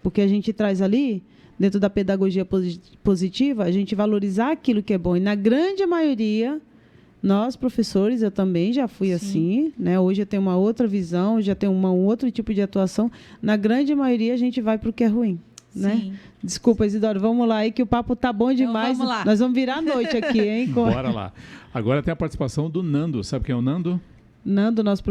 porque a gente traz ali, dentro da pedagogia positiva, a gente valorizar aquilo que é bom. E na grande maioria, nós, professores, eu também já fui assim, né? Hoje eu tenho uma outra visão, já tenho um outro tipo de atuação. Na grande maioria, a gente vai para o que é ruim. Né? Desculpa, Isidoro, vamos lá aí que o papo tá bom demais. Então, vamos lá. Nós vamos virar a noite aqui, hein? Bora lá. Agora tem a participação do Nando. Sabe quem é o Nando? Nando, nosso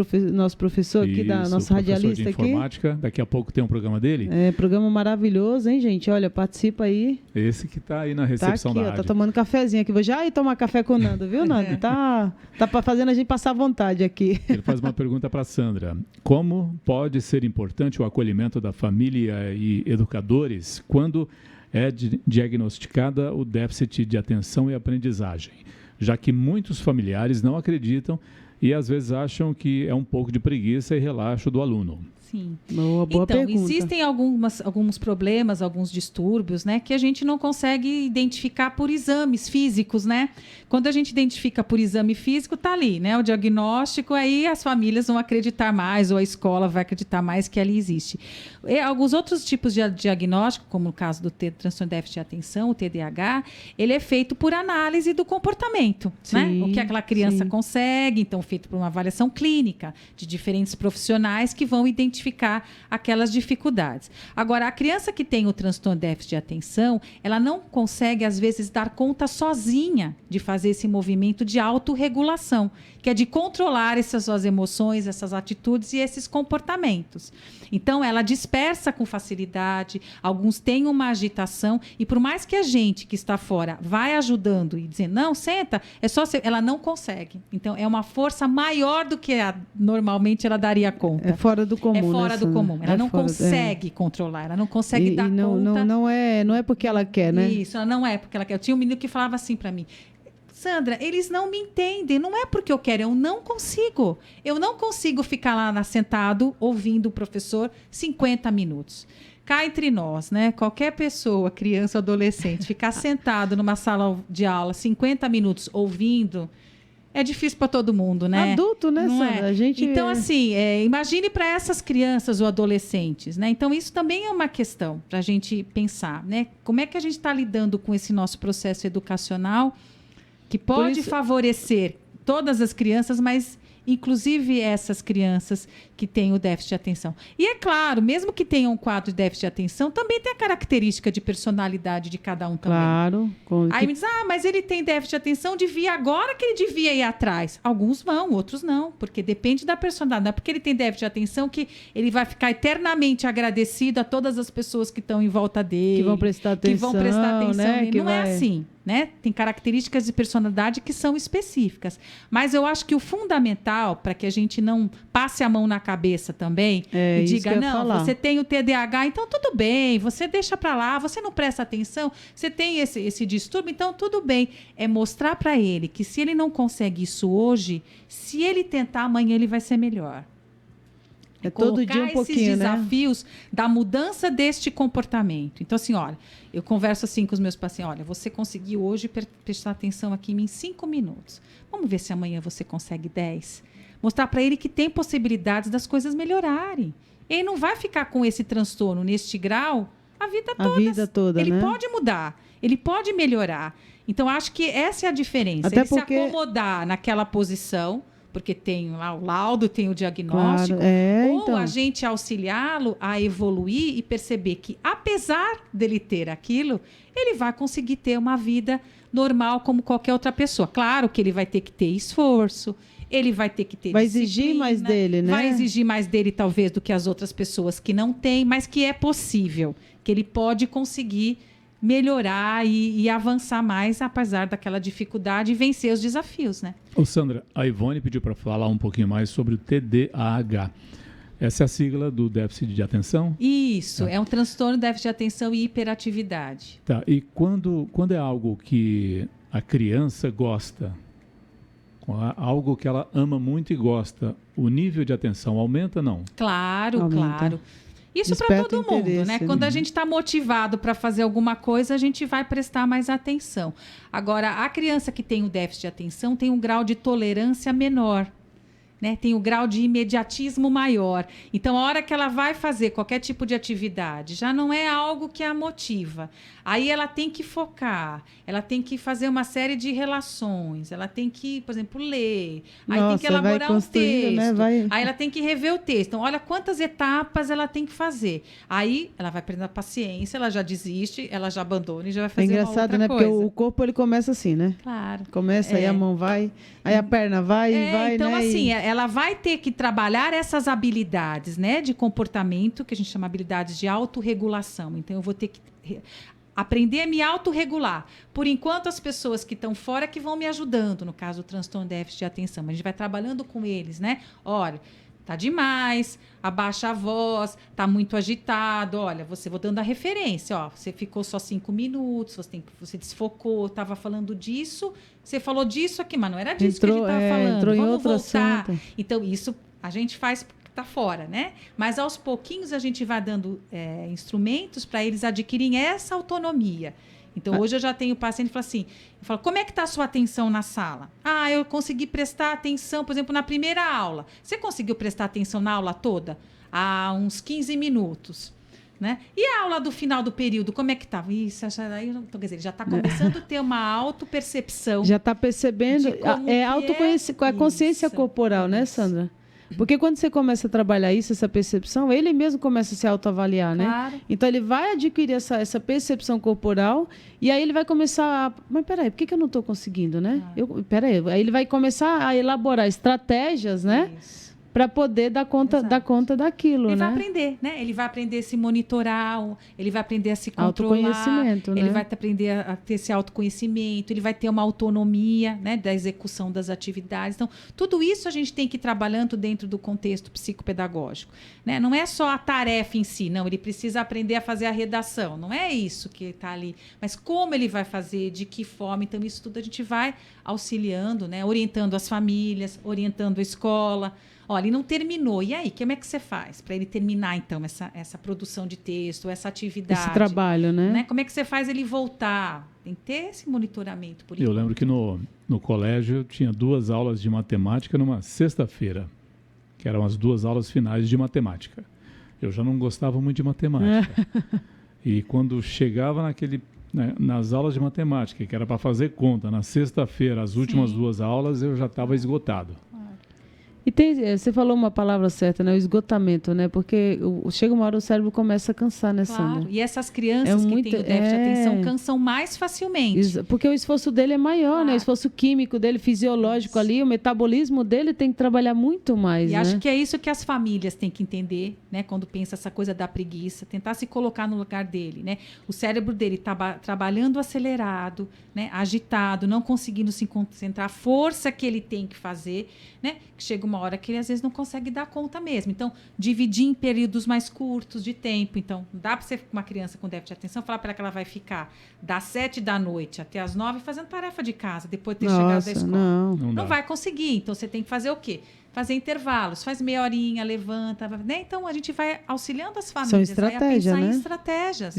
professor aqui, Isso, da nossa radialista de informática. aqui. Daqui a pouco tem um programa dele. Programa maravilhoso, hein, gente? Olha, participa aí. Esse que tá aí na recepção tá aqui, da rádio. Tá tomando cafezinho aqui. Vou já ir tomar café com o Nando, viu, Nando? Tá fazendo a gente passar vontade aqui. Ele faz uma pergunta para a Sandra. Como pode ser importante o acolhimento da família e educadores quando é diagnosticada o déficit de atenção e aprendizagem, já que muitos familiares não acreditam e às vezes acham que é um pouco de preguiça e relaxo do aluno? Sim. Boa pergunta. Existem alguns problemas, alguns distúrbios, né, que a gente não consegue identificar por exames físicos, né? Quando a gente identifica por exame físico, tá ali, né? O diagnóstico, aí as famílias vão acreditar mais, ou a escola vai acreditar mais que ali existe. E alguns outros tipos de diagnóstico, como no caso do transtorno de déficit de atenção, o TDAH, ele é feito por análise do comportamento, né? O que aquela criança consegue, então feito por uma avaliação clínica de diferentes profissionais que vão identificar aquelas dificuldades. Agora, a criança que tem o transtorno de déficit de atenção, ela não consegue, às vezes, dar conta sozinha de fazer esse movimento de autorregulação, que é de controlar essas suas emoções, essas atitudes e esses comportamentos. Então, ela dispersa com facilidade, alguns têm uma agitação, e por mais que a gente que está fora vai ajudando e dizendo, não, senta, é só você, ela não consegue. Então, é uma força maior do que normalmente ela daria conta. É fora do comum. É fora do comum. Ela não consegue controlar, ela não consegue dar conta. Não é porque ela quer, né? Isso, ela não é porque ela quer. Eu tinha um menino que falava assim para mim, Sandra, eles não me entendem, não é porque eu quero, eu não consigo. Eu não consigo ficar lá sentado ouvindo o professor 50 minutos. Cá entre nós, né? Qualquer pessoa, criança ou adolescente, ficar sentado numa sala de aula 50 minutos ouvindo, é difícil para todo mundo, né? Adulto, né, não Sandra? É? A gente... Então, assim, imagine para essas crianças ou adolescentes, né? Então, isso também é uma questão para a gente pensar, né? Como é que a gente está lidando com esse nosso processo educacional que pode favorecer todas as crianças, mas inclusive essas crianças que têm o déficit de atenção. E é claro, mesmo que tenham um quadro de déficit de atenção, também tem a característica de personalidade de cada um também. Claro. Aí me diz, mas ele tem déficit de atenção, agora que ele devia ir atrás. Alguns vão, outros não, porque depende da personalidade. Não é porque ele tem déficit de atenção que ele vai ficar eternamente agradecido a todas as pessoas que estão em volta dele. Que vão prestar atenção, né? Não é assim. Né? Tem características de personalidade que são específicas. Mas eu acho que o fundamental, para que a gente não passe a mão na cabeça também e diga, não, você tem o TDAH, então tudo bem, você deixa para lá, você não presta atenção, você tem esse distúrbio, então tudo bem. É mostrar para ele que se ele não consegue isso hoje, se ele tentar amanhã, ele vai ser melhor. É todo dia um pouquinho, esses desafios da mudança deste comportamento. Então, assim, olha, eu converso assim com os meus pacientes, olha, você conseguiu hoje prestar atenção aqui em mim 5 minutos. Vamos ver se amanhã você consegue 10. Mostrar para ele que tem possibilidades das coisas melhorarem. Ele não vai ficar com esse transtorno neste grau a vida toda. Ele pode mudar, ele pode melhorar. Então, acho que essa é a diferença. Até ele se acomodar naquela posição, porque tem lá o laudo, tem o diagnóstico, ou a gente auxiliá-lo a evoluir e perceber que, apesar dele ter aquilo, ele vai conseguir ter uma vida normal como qualquer outra pessoa. Claro que ele vai ter que ter esforço, ele vai ter que ter vai exigir mais dele, né? Vai exigir mais dele, talvez, do que as outras pessoas que não têm, mas que é possível, que ele pode conseguir melhorar e avançar mais, apesar daquela dificuldade e vencer os desafios, né? Ô Sandra, a Ivone pediu para falar um pouquinho mais sobre o TDAH. Essa é a sigla do déficit de atenção? Isso, é um transtorno de déficit de atenção e hiperatividade. Tá, e quando é algo que a criança gosta, algo que ela ama muito e gosta, o nível de atenção aumenta, não? Claro, aumenta. Claro. Isso para todo mundo, né? Quando a gente está motivado para fazer alguma coisa, a gente vai prestar mais atenção. Agora, a criança que tem o déficit de atenção tem um grau de tolerância menor. né? Tem o grau de imediatismo maior. Então, a hora que ela vai fazer qualquer tipo de atividade, já não é algo que a motiva. Aí ela tem que focar, ela tem que fazer uma série de relações, ela tem que, por exemplo, ler, aí tem que elaborar um texto, né? aí ela tem que rever o texto. Então, olha quantas etapas ela tem que fazer. Aí ela vai perdendo a paciência, ela já desiste, ela já abandona e já vai fazer uma outra coisa. É engraçado, né? Porque o corpo, ele começa assim, né? Claro. Começa, aí a mão vai, aí a perna vai, então, né? assim, ela vai ter que trabalhar essas habilidades, né, de comportamento, que a gente chama habilidades de autorregulação. Então, eu vou ter que aprender a me autorregular. Por enquanto, as pessoas que estão fora que vão me ajudando, no caso do transtorno de déficit de atenção. Mas a gente vai trabalhando com eles, né? Olha, tá demais, abaixa a voz, tá muito agitado. Olha, vou dando a referência. Ó, você ficou só 5 minutos, você desfocou, estava falando disso, você falou disso aqui, mas não era disso que a gente estava falando. Entrou Vamos em outro voltar. assunto. Então, isso a gente faz tá fora, né? Mas aos pouquinhos a gente vai dando instrumentos para eles adquirirem essa autonomia. Então, hoje eu já tenho paciente que fala assim, eu falo, como é que está a sua atenção na sala? Ah, eu consegui prestar atenção, por exemplo, na primeira aula. Você conseguiu prestar atenção na aula toda? Há uns 15 minutos. Né? E a aula do final do período, como é que estava? Isso, quer dizer, ele já está começando a ter uma autopercepção. Já está percebendo, com a consciência corporal, né, Sandra? Porque quando você começa a trabalhar isso, essa percepção, ele mesmo começa a se autoavaliar, né? Claro. Então, ele vai adquirir essa percepção corporal e aí ele vai começar a... Mas, peraí, por que eu não estou conseguindo, né? Peraí. Aí ele vai começar a elaborar estratégias, né? Isso. Para poder dar conta daquilo, ele né? Vai aprender, né? Ele vai aprender a se monitorar, ele vai aprender a se controlar. Autoconhecimento, né? Ele vai aprender a ter esse autoconhecimento, ele vai ter uma autonomia, né, da execução das atividades. Então, tudo isso a gente tem que ir trabalhando dentro do contexto psicopedagógico, né? Não é só a tarefa em si, não. Ele precisa aprender a fazer a redação. Não é isso que está ali. Mas como ele vai fazer, de que forma. Então, isso tudo a gente vai auxiliando, né? Orientando as famílias, orientando a escola. Olha, ele não terminou. E aí, como é que você faz para ele terminar, então, essa produção de texto, essa atividade? Esse trabalho, né? Como é que você faz ele voltar? Tem que ter esse monitoramento. Eu lembro que no colégio eu tinha 2 aulas de matemática numa sexta-feira, que eram as 2 aulas finais de matemática. Eu já não gostava muito de matemática. E quando chegava nas aulas de matemática, que era para fazer conta, na sexta-feira, as últimas 2 aulas, eu já estava esgotado. E você falou uma palavra certa, né? O esgotamento, né? Porque chega uma hora o cérebro começa a cansar, né, Sandra? Claro. E essas crianças que têm o déficit de atenção cansam mais facilmente. Porque o esforço dele é maior, né? O esforço químico dele, fisiológico ali, o metabolismo dele tem que trabalhar muito mais, E né? acho que é isso que as famílias têm que entender, né? Quando pensa essa coisa da preguiça, tentar se colocar no lugar dele, né? O cérebro dele está trabalhando acelerado, né? Agitado, não conseguindo se concentrar, a força que ele tem que fazer, né? Que chega uma hora que ele às vezes não consegue dar conta mesmo. Então, dividir em períodos mais curtos de tempo. Então, não dá para você, uma criança com déficit de atenção, falar para ela que ela vai ficar das 7 da noite até as 9 fazendo tarefa de casa, depois de ter chegado da escola. Não vai conseguir. Então, você tem que fazer o quê? Fazer intervalos, faz meia horinha, levanta, né? Então a gente vai auxiliando as famílias a pensar em estratégias,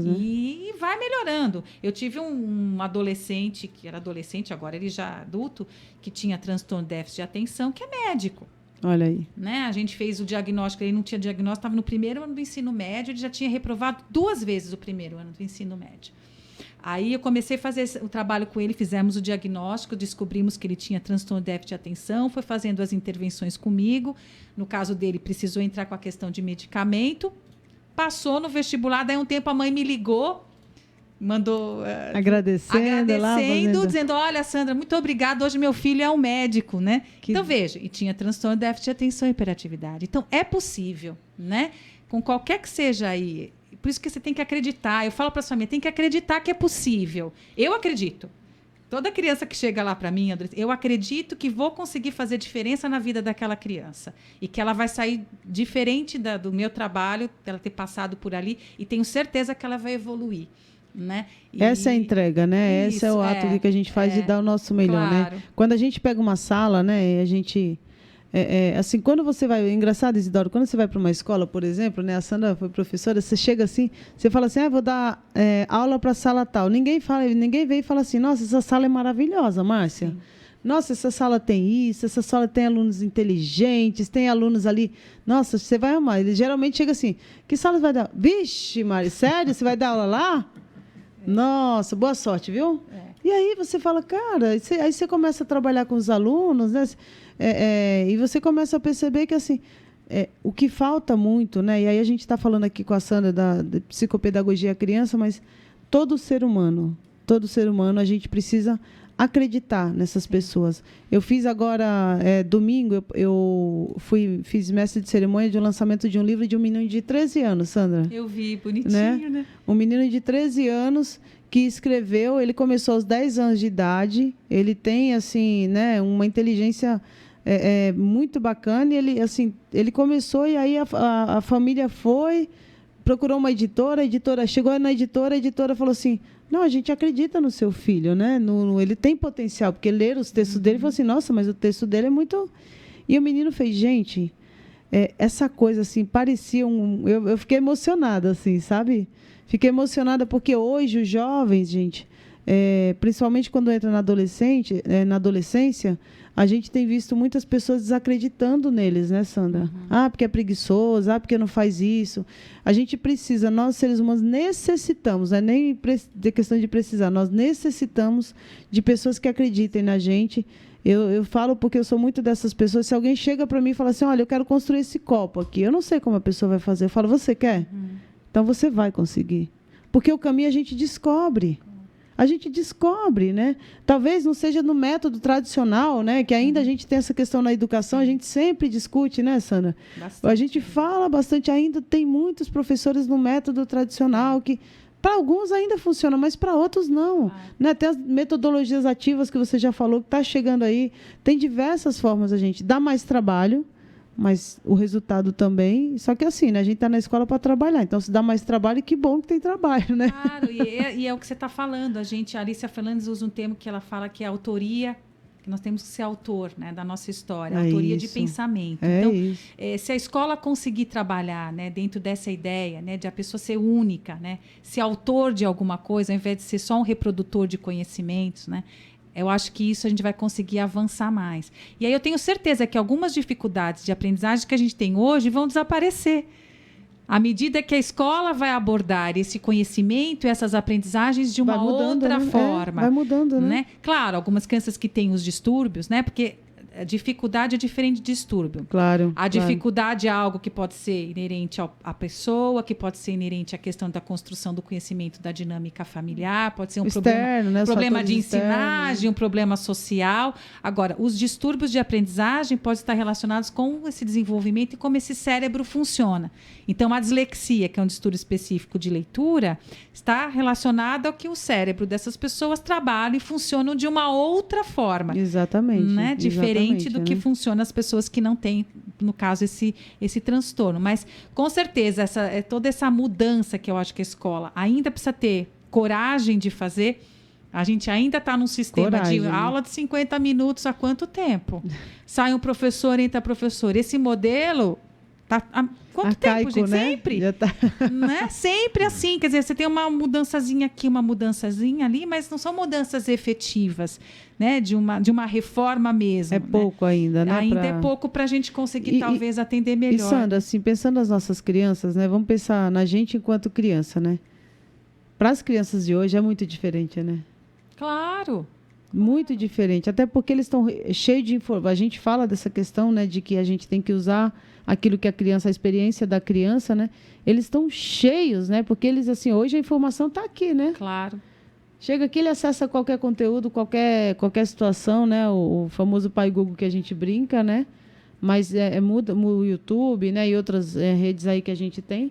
né? E vai melhorando. Eu tive um adolescente, que era adolescente, agora ele já adulto, que tinha transtorno de déficit de atenção, que é médico. Olha aí. Né? A gente fez o diagnóstico, ele não tinha diagnóstico, estava no primeiro ano do ensino médio, ele já tinha reprovado 2 vezes o primeiro ano do ensino médio. Aí eu comecei a fazer o trabalho com ele, fizemos o diagnóstico, descobrimos que ele tinha transtorno de déficit de atenção, foi fazendo as intervenções comigo. No caso dele, precisou entrar com a questão de medicamento. Passou no vestibular, daí um tempo a mãe me ligou, mandou... agradecendo, dizendo, olha, Sandra, muito obrigada, hoje meu filho é um médico, né? Então, veja, e tinha transtorno de déficit de atenção e hiperatividade. Então, é possível, né? Com qualquer que seja aí... Por isso que você tem que acreditar. Eu falo para a sua família, tem que acreditar que é possível. Eu acredito. Toda criança que chega lá para mim, eu acredito que vou conseguir fazer diferença na vida daquela criança. E que ela vai sair diferente do meu trabalho, dela ter passado por ali. E tenho certeza que ela vai evoluir. Né? Essa é a entrega, né? Esse é o ato que a gente faz de dar o nosso melhor, claro. né? Quando a gente pega uma sala, né? A gente... assim, quando você vai... Engraçado, Isidoro, quando você vai para uma escola, por exemplo, né? A Sandra foi professora, você chega assim, você fala assim, vou dar aula para a sala tal. Ninguém vem e fala assim, nossa, essa sala é maravilhosa, Márcia. Sim. Nossa, essa sala tem isso, essa sala tem alunos inteligentes, tem alunos ali. Nossa, você vai amar. Ele geralmente chega assim, que sala você vai dar? Vixe, Mari, sério? Você vai dar aula lá? Nossa, boa sorte, viu? E aí você fala, cara, aí você começa a trabalhar com os alunos, né? E você começa a perceber que, assim, o que falta muito, né? E aí a gente está falando aqui com a Sandra da psicopedagogia à criança, mas todo ser humano, a gente precisa acreditar nessas pessoas. Eu fiz agora, domingo, eu fiz mestre de cerimônia de um lançamento de um livro de um menino de 13 anos, Sandra. Eu vi, bonitinho, né? Um menino de 13 anos que escreveu, ele começou aos 10 anos de idade, ele tem, assim, né, uma inteligência muito bacana, e ele começou, e aí a família procurou uma editora, a editora chegou na editora, a editora falou assim, não, a gente acredita no seu filho, né? Ele tem potencial, porque ler os textos dele, falou assim, nossa, mas o texto dele é muito... E o menino fez, gente, essa coisa, assim, parecia eu fiquei emocionada, assim, sabe? Fiquei emocionada porque hoje os jovens, gente, principalmente quando entra na adolescência, a gente tem visto muitas pessoas desacreditando neles, né, Sandra? Porque é preguiçoso, porque não faz isso. A gente precisa, nós seres humanos necessitamos, não é nem de questão de precisar, nós necessitamos de pessoas que acreditem na gente. Eu falo porque eu sou muito dessas pessoas. Se alguém chega para mim e fala assim, olha, eu quero construir esse copo aqui, eu não sei como a pessoa vai fazer. Eu falo, você quer? Então você vai conseguir. Porque o caminho a gente descobre. A gente descobre, né? Talvez não seja no método tradicional, né? Que ainda a gente tem essa questão na educação, a gente sempre discute, né, Sandra? Bastante. A gente fala bastante, ainda tem muitos professores no método tradicional que, para alguns ainda funciona, mas para outros não. Né? Tem as metodologias ativas que você já falou, que está chegando aí. Tem diversas formas, a gente dá mais trabalho, mas o resultado também. Só que assim, né? A gente está na escola para trabalhar. Então, se dá mais trabalho, que bom que tem trabalho, né? Claro, e é o que você está falando. A Alicia Fernandes usa um termo que ela fala que é autoria, que nós temos que ser autor, né, da nossa história, autoria de pensamento. Então, se a escola conseguir trabalhar, né, dentro dessa ideia, né, de a pessoa ser única, né, ser autor de alguma coisa, ao invés de ser só um reprodutor de conhecimentos, né, eu acho que isso a gente vai conseguir avançar mais. E aí eu tenho certeza que algumas dificuldades de aprendizagem que a gente tem hoje vão desaparecer. À medida que a escola vai abordar esse conhecimento, essas aprendizagens de uma outra forma. Vai mudando, né? Claro, algumas crianças que têm os distúrbios, né? Porque a dificuldade é diferente de distúrbio. Claro. A dificuldade é algo que pode ser inerente à pessoa, que pode ser inerente à questão da construção do conhecimento da dinâmica familiar, pode ser um externo, problema de ensinagem, um problema social. Agora, os distúrbios de aprendizagem podem estar relacionados com esse desenvolvimento e como esse cérebro funciona. Então, a dislexia, que é um distúrbio específico de leitura, está relacionada ao que o cérebro dessas pessoas trabalha e funcionam de uma outra forma. Exatamente. Né? Diferente do que funciona as pessoas que não têm, no caso, esse transtorno. Mas, com certeza, toda essa mudança que eu acho que a escola ainda precisa ter coragem de fazer. A gente ainda está num sistema de aula de 50 minutos há quanto tempo? Sai um professor, entra professor. Esse modelo... Há quanto arcaico, tempo, gente? Né? Sempre. Né? Sempre assim. Quer dizer, você tem uma mudançazinha aqui, uma mudançazinha ali, mas não são mudanças efetivas, né? De uma reforma mesmo. É pouco ainda, né? Ainda é pouco para a gente conseguir, talvez, atender melhor. E, Sandra, assim, pensando nas nossas crianças, né? Vamos pensar na gente enquanto criança, né? Para as crianças de hoje é muito diferente, né? Claro. Muito diferente. Até porque eles estão cheios de informação. A gente fala dessa questão, né? De que a gente tem que usar aquilo que a experiência da criança, né? Eles estão cheios, né? Porque eles, assim, hoje a informação está aqui, né? Claro. Chega aqui, ele acessa qualquer conteúdo, qualquer situação, né? O famoso pai Google que a gente brinca, né? Mas muda o YouTube, né? E outras redes aí que a gente tem,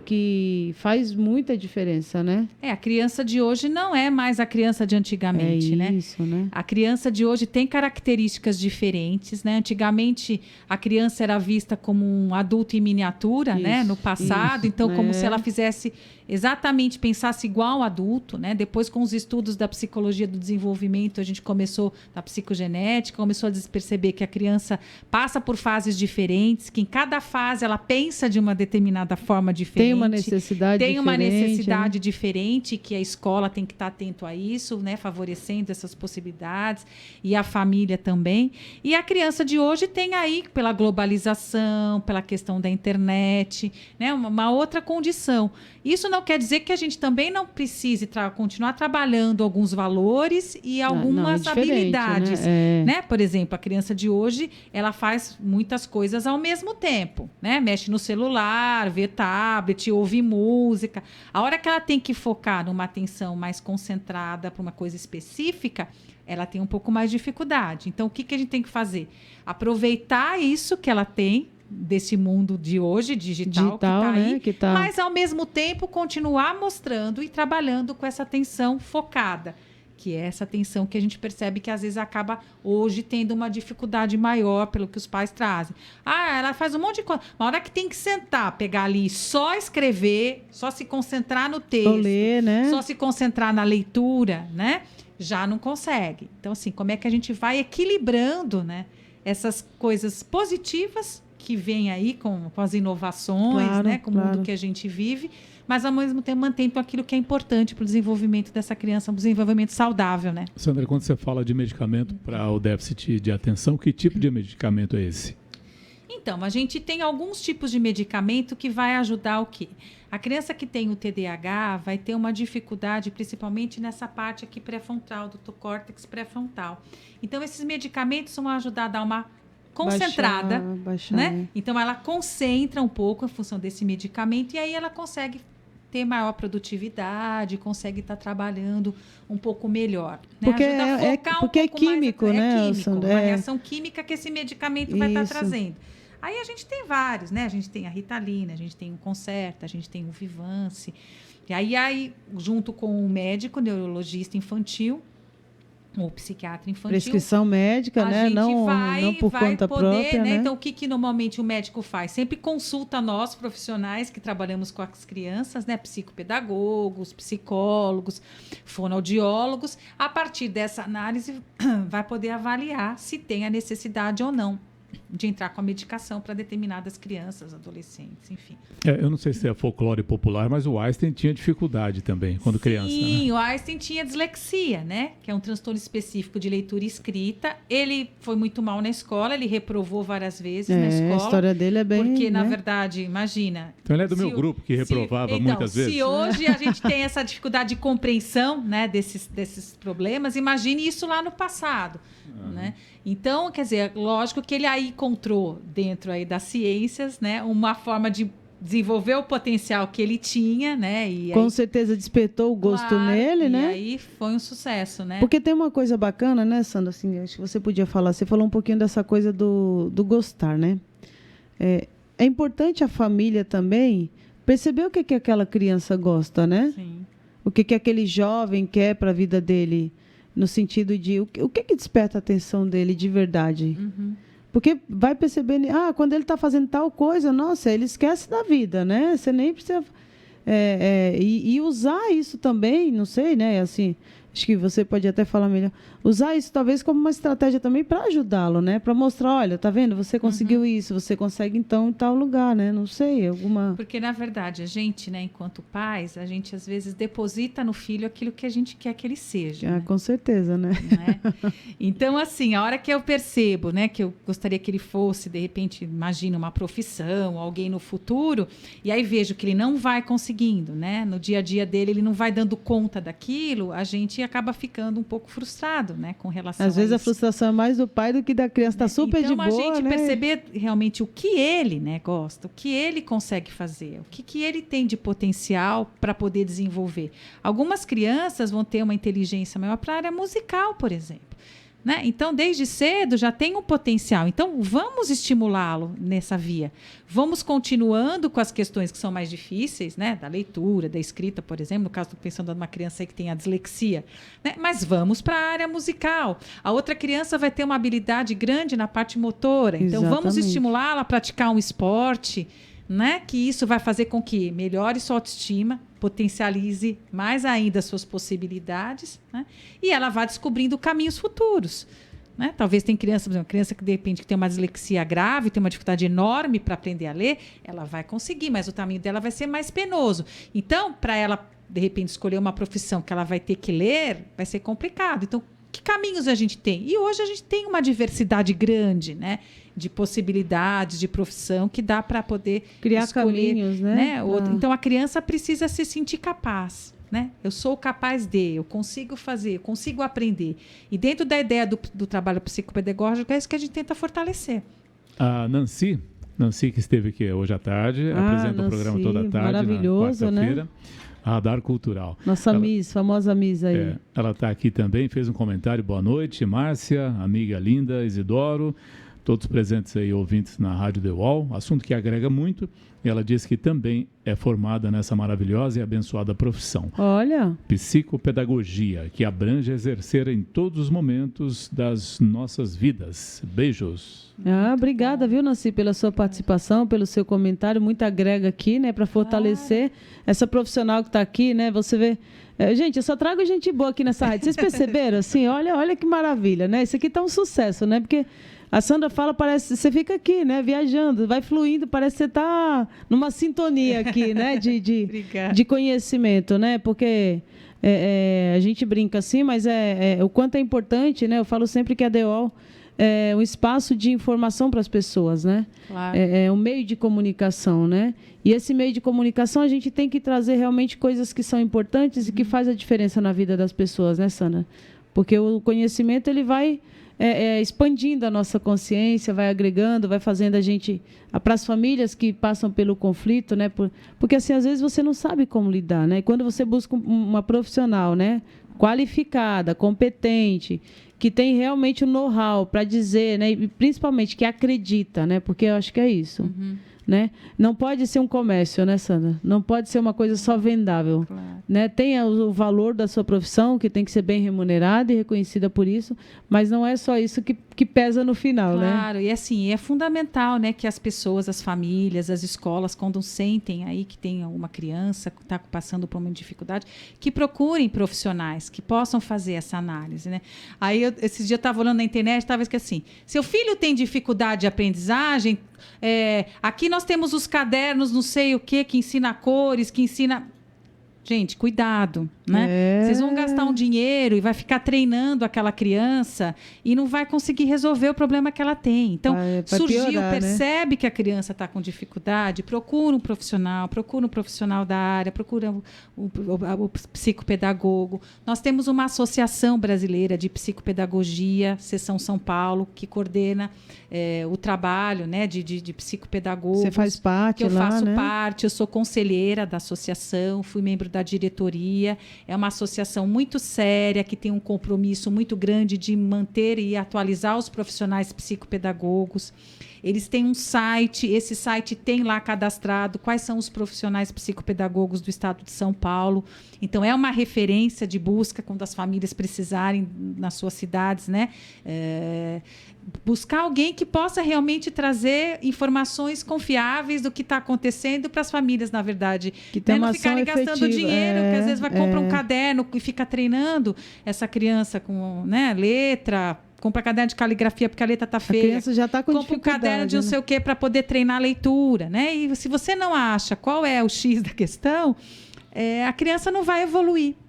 que faz muita diferença, né? A criança de hoje não é mais a criança de antigamente, né? Isso, né? A criança de hoje tem características diferentes, né? Antigamente, a criança era vista como um adulto em miniatura, né? No passado, então como se ela fizesse exatamente, pensasse igual ao adulto, né? Depois, com os estudos da psicologia do desenvolvimento, a gente começou, da psicogenética, começou a perceber que a criança passa por fases diferentes, que em cada fase ela pensa de uma determinada forma diferente. Tem uma necessidade Tem uma diferente, necessidade né? diferente, que a escola tem que estar atento a isso, né? Favorecendo essas possibilidades, e a família também. E a criança de hoje tem aí, pela globalização, pela questão da internet, né? Uma outra condição. Isso não quer dizer que a gente também não precise continuar trabalhando alguns valores e algumas habilidades. Né? Por exemplo, a criança de hoje, ela faz muitas coisas ao mesmo tempo, né? Mexe no celular, vê tablet, ouve música. A hora que ela tem que focar numa atenção mais concentrada para uma coisa específica, ela tem um pouco mais de dificuldade. Então, o que a gente tem que fazer? Aproveitar isso que ela tem desse mundo de hoje, digital que está aí, né? Mas, ao mesmo tempo, continuar mostrando e trabalhando com essa atenção focada, que é essa atenção que a gente percebe que, às vezes, acaba hoje tendo uma dificuldade maior pelo que os pais trazem. Ela faz um monte de coisa. Uma hora que tem que sentar, pegar ali, só escrever, só se concentrar no texto, ler, né? Só se concentrar na leitura, né? Já não consegue. Então, assim, como é que a gente vai equilibrando, né, essas coisas positivas que vêm aí com as inovações, né, com o mundo que a gente vive, mas, ao mesmo tempo, mantendo aquilo que é importante para o desenvolvimento dessa criança, um desenvolvimento saudável, né? Sandra, quando você fala de medicamento para o déficit de atenção, que tipo de medicamento é esse? Então, a gente tem alguns tipos de medicamento que vai ajudar o quê? A criança que tem o TDAH vai ter uma dificuldade, principalmente nessa parte aqui pré-frontal, do córtex pré-frontal. Então, esses medicamentos vão ajudar a dar uma concentrada, baixar, né? Então, ela concentra um pouco em função desse medicamento e aí ela consegue ter maior produtividade, consegue estar trabalhando um pouco melhor. Né? Porque ajuda a focar porque um é químico, mais, né? É químico, uma reação química que esse medicamento vai estar trazendo. Aí a gente tem vários, né? A gente tem a Ritalina, a gente tem o Concerta, a gente tem o Vivance. E aí junto com o médico, neurologista infantil, ou psiquiatra infantil. Prescrição médica, né? Não por conta própria, né? Então, o que normalmente o médico faz? Sempre consulta nós, profissionais que trabalhamos com as crianças, né? Psicopedagogos, psicólogos, fonoaudiólogos. A partir dessa análise, vai poder avaliar se tem a necessidade ou não de entrar com a medicação para determinadas crianças, adolescentes, enfim. Eu não sei se é folclore popular, mas o Einstein tinha dificuldade também, quando criança. Sim, né? O Einstein tinha dislexia, né? Que é um transtorno específico de leitura e escrita. Ele foi muito mal na escola, ele reprovou várias vezes na escola. A história dele é bem... Porque, na né? verdade, imagina... Então ele é do meu grupo, que reprovava muitas vezes. Se hoje a gente tem essa dificuldade de compreensão, né, desses problemas, imagine isso lá no passado. Né? Então, quer dizer, lógico que ele aí encontrou dentro aí das ciências, né, uma forma de desenvolver o potencial que ele tinha, né? E com aí, certeza despertou o gosto nele, né? E aí foi um sucesso, né? Porque tem uma coisa bacana, né, Sandra? Assim, acho que você podia falar. Você falou um pouquinho dessa coisa do gostar, né? É importante a família também perceber o que aquela criança gosta, né? Sim. O que aquele jovem quer para a vida dele, no sentido de o que desperta a atenção dele de verdade. Uhum. Porque vai percebendo, quando ele está fazendo tal coisa, nossa, ele esquece da vida, né? Você nem precisa... E usar isso também, não sei, né? Assim, acho que você pode até falar melhor. Usar isso talvez como uma estratégia também para ajudá-lo, né? Para mostrar, olha, tá vendo? Você conseguiu isso, você consegue então em tal lugar, né? Não sei, alguma... Porque, na verdade, a gente, né, enquanto pais, a gente às vezes deposita no filho aquilo que a gente quer que ele seja. Né? Com certeza, né? Então, assim, a hora que eu percebo, né, que eu gostaria que ele fosse, de repente, imagina uma profissão, alguém no futuro, e aí vejo que ele não vai conseguindo, né? No dia a dia dele, ele não vai dando conta daquilo, a gente acaba ficando um pouco frustrado, né, com relação Às vezes a a frustração é mais do pai do que da criança, está super de boa, então, a gente né? perceber realmente o que ele, né, gosta, o que ele consegue fazer, o que ele tem de potencial para poder desenvolver. Algumas crianças vão ter uma inteligência maior para a área musical, por exemplo. Né? Então, desde cedo já tem um potencial. Então, vamos estimulá-lo nessa via. Vamos continuando com as questões que são mais difíceis, né? Da leitura, da escrita, por exemplo. No caso, estou pensando numa criança aí que tem a dislexia. Né? Mas vamos para a área musical. A outra criança vai ter uma habilidade grande na parte motora. Então, vamos estimulá-la a praticar um esporte, né? Que isso vai fazer com que melhore sua autoestima, potencialize mais ainda as suas possibilidades, né? E ela vai descobrindo caminhos futuros. né? Talvez tem criança, por exemplo, criança que de repente que tem uma dislexia grave, tem uma dificuldade enorme para aprender a ler, ela vai conseguir, mas o caminho dela vai ser mais penoso. Então, para ela, de repente, escolher uma profissão que ela vai ter que ler, vai ser complicado. Então, que caminhos a gente tem? E hoje a gente tem uma diversidade grande, né? De possibilidades, de profissão, que dá para poder criar escolher, caminhos, né? Então, a criança precisa se sentir capaz. Né? Eu sou capaz eu consigo fazer, eu consigo aprender. E dentro da ideia do trabalho psicopedagógico, é isso que a gente tenta fortalecer. A Nancy que esteve aqui hoje à tarde, apresenta o programa toda a tarde, maravilhoso, na quarta-feira. Né? Radar Cultural. Nossa Miss, famosa Miss aí. Ela está aqui também, fez um comentário. Boa noite, Márcia, amiga linda, Isidoro, todos presentes aí, ouvintes na Rádio The Wall. Assunto que agrega muito. E ela disse que também é formada nessa maravilhosa e abençoada profissão. Olha! Psicopedagogia, que abrange exercer em todos os momentos das nossas vidas. Beijos. Obrigada, viu, Nancy, pela sua participação, pelo seu comentário. Muito agrega aqui, né, para fortalecer essa profissional que está aqui, né? Você vê. Gente, eu só trago gente boa aqui nessa rádio. Vocês perceberam? Assim, olha que maravilha, né? Isso aqui tá um sucesso, né? Porque a Sandra fala, parece, você fica aqui, né, viajando, vai fluindo, parece que você está numa sintonia aqui, né, de conhecimento, né, porque a gente brinca assim, mas o quanto é importante, né, eu falo sempre que a DEOL é um espaço de informação para as pessoas, né, claro. É um meio de comunicação, né, e esse meio de comunicação a gente tem que trazer realmente coisas que são importantes e que faz a diferença na vida das pessoas, né, Sandra, porque o conhecimento ele vai expandindo a nossa consciência, vai agregando, vai fazendo a gente, para as famílias que passam pelo conflito, né? Porque assim, às vezes você não sabe como lidar, né? E quando você busca uma profissional, né? Qualificada, competente, que tem realmente o know-how para dizer, né? E principalmente que acredita, né? Porque eu acho que é isso. Uhum. Né? Não pode ser um comércio, né, Sandra? Não pode ser uma coisa só vendável. Claro. Né? Tem o valor da sua profissão, que tem que ser bem remunerada e reconhecida por isso, mas não é só isso que pesa no final, né? Claro, e assim, é fundamental, né, que as pessoas, as famílias, as escolas, quando sentem aí que tem uma criança que está passando por uma dificuldade, que procurem profissionais que possam fazer essa análise, né? Aí, esses dias eu estava olhando na internet, talvez que assim, seu filho tem dificuldade de aprendizagem, aqui nós temos os cadernos, não sei o que ensina cores, que ensina... Gente, cuidado, né? Vocês vão gastar um dinheiro e vai ficar treinando aquela criança e não vai conseguir resolver o problema que ela tem. Então, surgiu, piorar, percebe, né? Que a criança está com dificuldade, procura um profissional da área, procura o psicopedagogo. Nós temos uma associação brasileira de psicopedagogia, Seção São Paulo, que coordena o trabalho, né, de psicopedagogos. Você faz parte que eu lá, faço né? parte, eu sou conselheira da associação, fui membro da diretoria. É uma associação muito séria, que tem um compromisso muito grande de manter e atualizar os profissionais psicopedagogos. Eles têm um site, esse site tem lá cadastrado quais são os profissionais psicopedagogos do estado de São Paulo. Então, é uma referência de busca quando as famílias precisarem nas suas cidades, né? Buscar alguém que possa realmente trazer informações confiáveis do que está acontecendo para as famílias, na verdade. Que tem uma não ficarem ação gastando efetiva. dinheiro, que às vezes vai comprar um caderno e fica treinando essa criança com, né, letra, compra caderno de caligrafia porque a letra está feia. A criança já está com compra dificuldade. Um caderno de não sei o quê para poder treinar a leitura, né? E se você não acha qual é o X da questão, a criança não vai evoluir.